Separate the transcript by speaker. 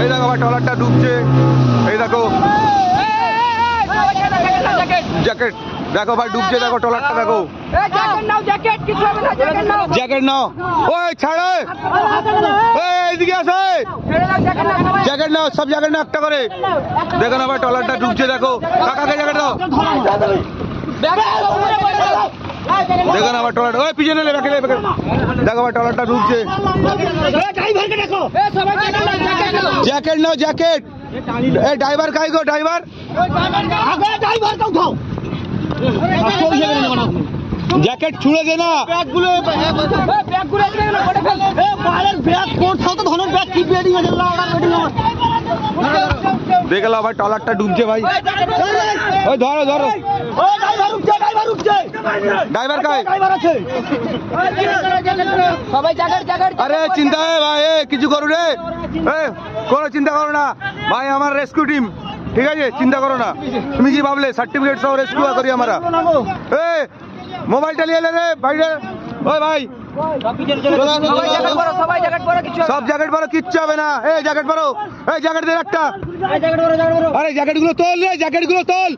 Speaker 1: এই দেখো ভাই ট্রলারটা ডুবছে, এই দেখো জ্যাকেট, দেখো ভাই ডুবছে, দেখো ট্রলারটা দেখো। জ্যাকেট নাও, ওই ছাড়ে, এইদিকে আসে, জ্যাকেট নাও, সব জ্যাকেট নাও একটা করে। দেখো না ভাই ট্রলারটা ডুবছে, দেখো কাকাকে জ্যাকেট দাও। দেখো না ভাই ট্রলার, ওই পিছনে দেখো ভাই ট্রলারটা ডুবছে। জ্যাকেট নাও, জ্যাকেট। এই ড্রাইভার কাই গো, ড্রাইভার জ্যাকেট ছুঁড়ে দে না। দেখে লাও ভাই ট্রলারটা ডুবছে ভাই, ওই ধরো ধরো। ড্রাইভার কাই? আরে চিন্তা হয় ভাই, কিছু করো রে, কোনো চিন্তা করো না ভাই, আমার রেস্কিউ টিম, ঠিক আছে, চিন্তা করো না। তুমি কি ভাবলে সার্টিফিকেট সহ রেস্কিউ করি আমরা? মোবাইলটা নিয়ে এলে রে ভাইরে, ওই ভাই সব জ্যাকেট পরো, কিচ্ছু হবে না। এই জ্যাকেট পরো, এই জ্যাকেট দে একটা। আরে জ্যাকেট গুলো তোল রে, জ্যাকেট গুলো তোল।